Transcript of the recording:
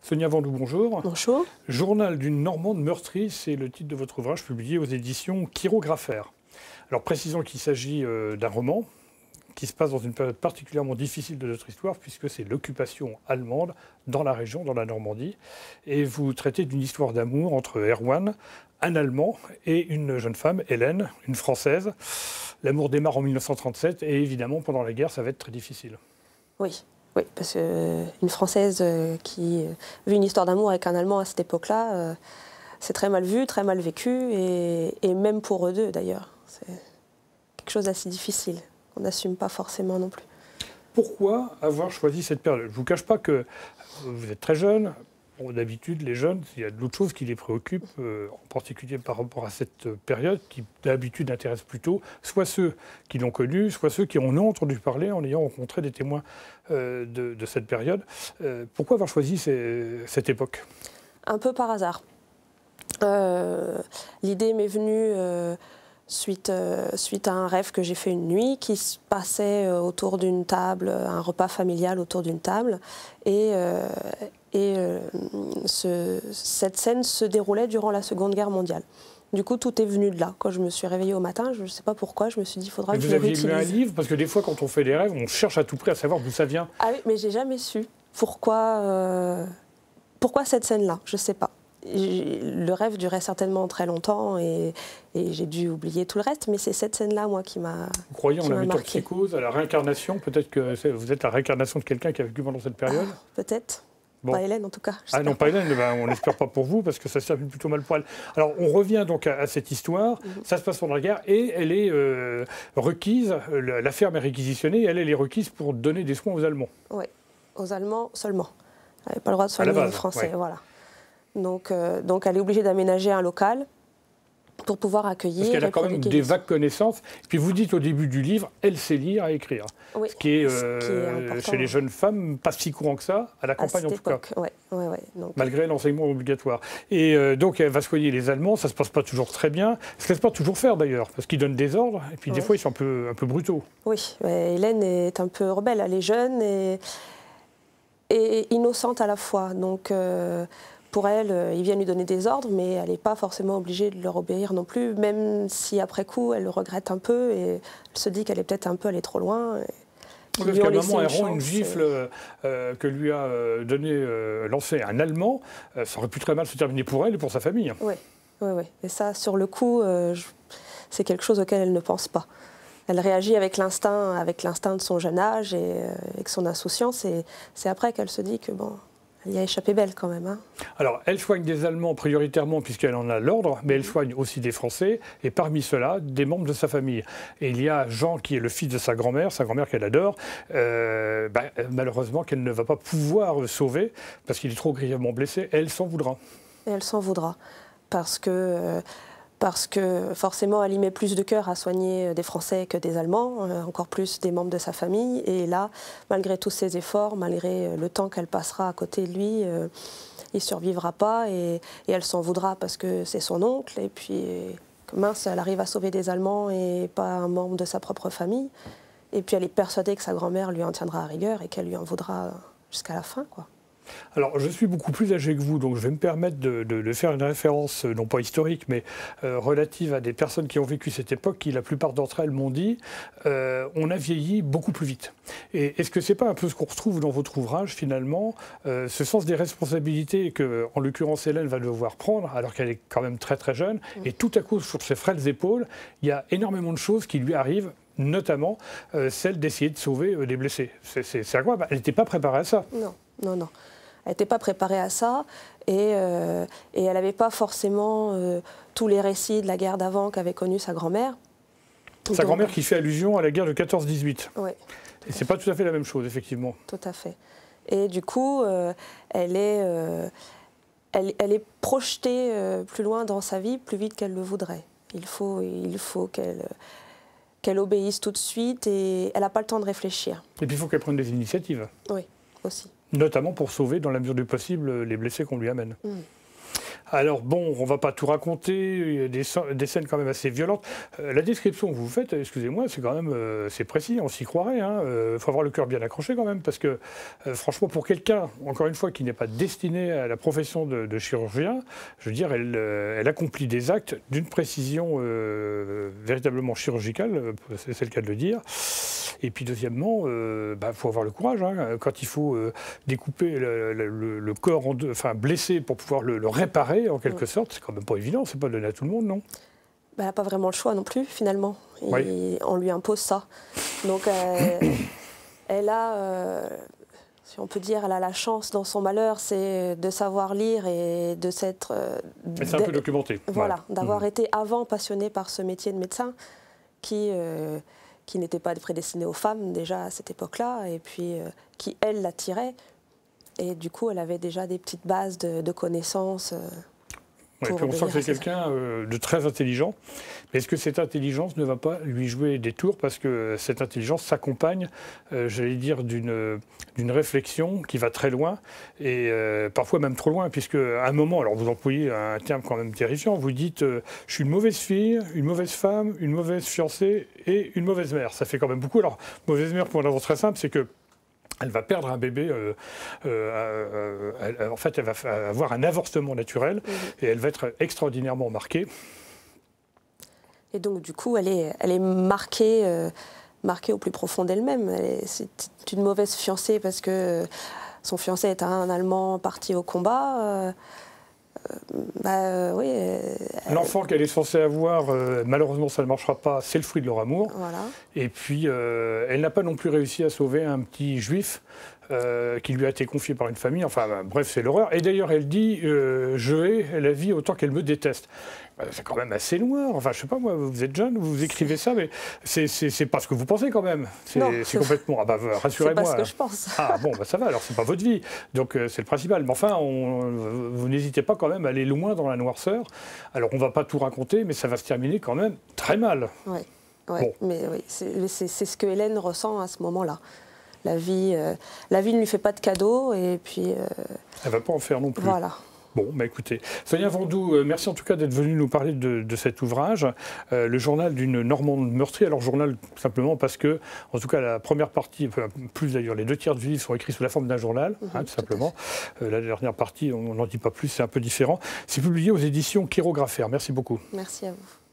Sonia Vandou, bonjour. Bonjour. Journal d'une Normande meurtrie, c'est le titre de votre ouvrage publié aux éditions Chirographaire. Alors précisons qu'il s'agit d'un roman qui se passe dans une période particulièrement difficile de notre histoire, puisque c'est l'occupation allemande dans la région, dans la Normandie. Et vous traitez d'une histoire d'amour entre Erwan, un Allemand, et une jeune femme, Hélène, une Française. L'amour démarre en 1937 et évidemment, pendant la guerre, ça va être très difficile. Oui. Oui, parce qu'une Française qui vit une histoire d'amour avec un Allemand à cette époque-là, c'est très mal vu, très mal vécu, et même pour eux deux d'ailleurs. C'est quelque chose d'assez difficile, qu'on n'assume pas forcément non plus. Pourquoi avoir choisi cette période? Je ne vous cache pas que vous êtes très jeune. Bon, d'habitude, les jeunes, il y a d'autres choses qui les préoccupent, en particulier par rapport à cette période qui, d'habitude, intéresse plutôt soit ceux qui l'ont connue, soit ceux qui en ont entendu parler en ayant rencontré des témoins de cette période. Pourquoi avoir choisi cette époque? Un peu par hasard. L'idée m'est venue suite à un rêve que j'ai fait une nuit qui se passait autour d'une table, un repas familial autour d'une table. Cette scène se déroulait durant la Seconde Guerre mondiale. Du coup, tout est venu de là. Quand je me suis réveillée au matin, je ne sais pas pourquoi, je me suis dit, il faudra que je le réutilise. Vous aviez lu un livre? Parce que des fois, quand on fait des rêves, on cherche à tout prix à savoir d'où ça vient. Ah oui, mais j'ai jamais su pourquoi cette scène-là. Je ne sais pas. Le rêve durait certainement très longtemps et j'ai dû oublier tout le reste, mais c'est cette scène-là, moi, qui m'a marqué. Vous croyez en la métempsychose, à la réincarnation? Peut-être que vous êtes la réincarnation de quelqu'un qui a vécu pendant cette période? Peut-être. Bon. Pas Hélène, en tout cas. Ah non, pas Hélène, ben, on n'espère pas pour vous, parce que ça se termine plutôt mal pour elle. Alors, on revient donc à cette histoire. Ça se passe pendant la guerre, et elle est requise, la ferme est réquisitionnée, et elle est requise pour donner des soins aux Allemands. Oui, aux Allemands seulement. Elle n'avait pas le droit de soigner les Français, ouais. voilà. Donc elle est obligée d'aménager un local pour pouvoir accueillir. Parce qu'elle a quand même des vagues connaissances. Puis vous dites au début du livre, elle sait lire et écrire. Oui, ce qui est chez les jeunes femmes, pas si courant que ça, à la campagne en tout cas. Ouais, donc, malgré l'enseignement obligatoire. Et donc elle va soigner les Allemands, ça ne se passe pas toujours très bien. Ça ne se laisse pas toujours faire d'ailleurs, parce qu'ils donnent des ordres, et puis des fois ils sont un peu brutaux. Oui, Hélène est un peu rebelle, elle est jeune et innocente à la fois. Donc pour elle, ils viennent lui donner des ordres, mais elle n'est pas forcément obligée de leur obéir non plus, même si après coup, elle le regrette un peu et elle se dit qu'elle est peut-être un peu allée trop loin. Parce qu'à un moment, elle rend une gifle que lui a lancé un Allemand. Ça aurait pu très mal se terminer pour elle et pour sa famille. Oui. Et ça, sur le coup, c'est quelque chose auquel elle ne pense pas. Elle réagit avec l'instinct de son jeune âge et avec son insouciance. Et c'est après qu'elle se dit que bon, elle y a échappé belle quand même. Hein. Alors, elle soigne des Allemands prioritairement puisqu'elle en a l'ordre, mais elle soigne aussi des Français, et parmi ceux-là, des membres de sa famille. Et il y a Jean qui est le fils de sa grand-mère qu'elle adore, malheureusement qu'elle ne va pas pouvoir sauver parce qu'il est trop grièvement blessé. Elle s'en voudra. Et elle s'en voudra parce que forcément, elle y met plus de cœur à soigner des Français que des Allemands, encore plus des membres de sa famille. Et là, malgré tous ses efforts, malgré le temps qu'elle passera à côté de lui, il ne survivra pas et elle s'en voudra parce que c'est son oncle. Et puis, mince, elle arrive à sauver des Allemands et pas un membre de sa propre famille. Et puis, elle est persuadée que sa grand-mère lui en tiendra à rigueur et qu'elle lui en voudra jusqu'à la fin, quoi. Alors, je suis beaucoup plus âgé que vous, donc je vais me permettre de faire une référence, non pas historique, mais relative à des personnes qui ont vécu cette époque, qui, la plupart d'entre elles, m'ont dit on a vieilli beaucoup plus vite. Et est-ce que c'est pas un peu ce qu'on retrouve dans votre ouvrage, finalement, ce sens des responsabilités que, en l'occurrence, Hélène va devoir prendre, alors qu'elle est quand même très très jeune, et tout à coup, sur ses frêles épaules, il y a énormément de choses qui lui arrivent, notamment celle d'essayer de sauver les blessés. C'est incroyable, elle n'était pas préparée à ça. Non. Elle n'était pas préparée à ça et elle n'avait pas forcément tous les récits de la guerre d'avant qu'avait connu sa grand-mère. Sa grand-mère qui fait allusion à la guerre de 14-18. Oui. Et c'est pas tout à fait la même chose, effectivement. Tout à fait. Et du coup, elle est projetée plus loin dans sa vie, plus vite qu'elle le voudrait. Il faut qu'elle obéisse tout de suite et elle n'a pas le temps de réfléchir. Et puis il faut qu'elle prenne des initiatives. Oui, aussi. Notamment pour sauver, dans la mesure du possible, les blessés qu'on lui amène. Alors bon, on ne va pas tout raconter, il y a des scènes quand même assez violentes. La description que vous faites, excusez-moi, c'est quand même c'est précis, on s'y croirait. Il faut avoir le cœur bien accroché quand même, parce que franchement, pour quelqu'un, encore une fois, qui n'est pas destiné à la profession de chirurgien, je veux dire, elle accomplit des actes d'une précision véritablement chirurgicale, c'est le cas de le dire. Et puis deuxièmement, faut avoir le courage, hein, quand il faut découper le corps en deux, enfin blessé pour pouvoir le réparer en quelque sorte, c'est quand même pas évident, c'est pas donné à tout le monde, non? Elle n'a pas vraiment le choix non plus, finalement. On lui impose ça. Donc elle a, si on peut dire, elle a la chance dans son malheur, c'est de savoir lire et de s'être... c'est un peu documenté. Voilà, d'avoir été avant passionnée par ce métier de médecin qui n'était pas prédestiné aux femmes déjà à cette époque-là, et puis qui, elle, l'attirait. Et du coup, elle avait déjà des petites bases de connaissances. Et puis on sent que c'est quelqu'un de très intelligent. Mais est-ce que cette intelligence ne va pas lui jouer des tours, parce que cette intelligence s'accompagne, j'allais dire, d'une réflexion qui va très loin, et parfois même trop loin, puisque à un moment, alors vous employez un terme quand même terrifiant, vous dites je suis une mauvaise fille, une mauvaise femme, une mauvaise fiancée et une mauvaise mère. Ça fait quand même beaucoup. Alors, mauvaise mère, pour une raison très simple, c'est que elle va perdre un bébé, en fait, elle va avoir un avortement naturel et elle va être extraordinairement marquée. Et donc, du coup, elle est marquée, marquée au plus profond d'elle-même. C'est une mauvaise fiancée parce que son fiancé est un Allemand parti au combat. Oui. L'enfant qu'elle est censée avoir, malheureusement ça ne marchera pas, c'est le fruit de leur amour. Voilà. Et puis elle n'a pas non plus réussi à sauver un petit juif qui lui a été confié par une famille. Enfin bref, c'est l'horreur. Et d'ailleurs elle dit je hais la vie autant qu'elle me déteste. C'est quand même assez noir. Enfin je sais pas moi, vous êtes jeune, vous écrivez ça, mais c'est pas ce que vous pensez quand même. C'est complètement... Ah bah rassurez-moi. C'est pas ce que je pense. Ah bon, ça va, alors c'est pas votre vie. Donc c'est le principal. Mais enfin, vous n'hésitez pas quand même à aller loin dans la noirceur. Alors on va pas tout raconter, mais ça va se terminer quand même très mal. Oui, mais oui, c'est ce que Hélène ressent à ce moment-là. La vie ne lui fait pas de cadeaux, et puis... Elle va pas en faire non plus. Voilà. Bon, écoutez, Sonia Vendoux, merci en tout cas d'être venue nous parler de cet ouvrage, le journal d'une Normande meurtrie. Alors journal simplement parce que, en tout cas la première partie, plus d'ailleurs les 2/3 du livre sont écrits sous la forme d'un journal, tout simplement. La dernière partie, on n'en dit pas plus, c'est un peu différent. C'est publié aux éditions Chirographaire. Merci beaucoup. Merci à vous.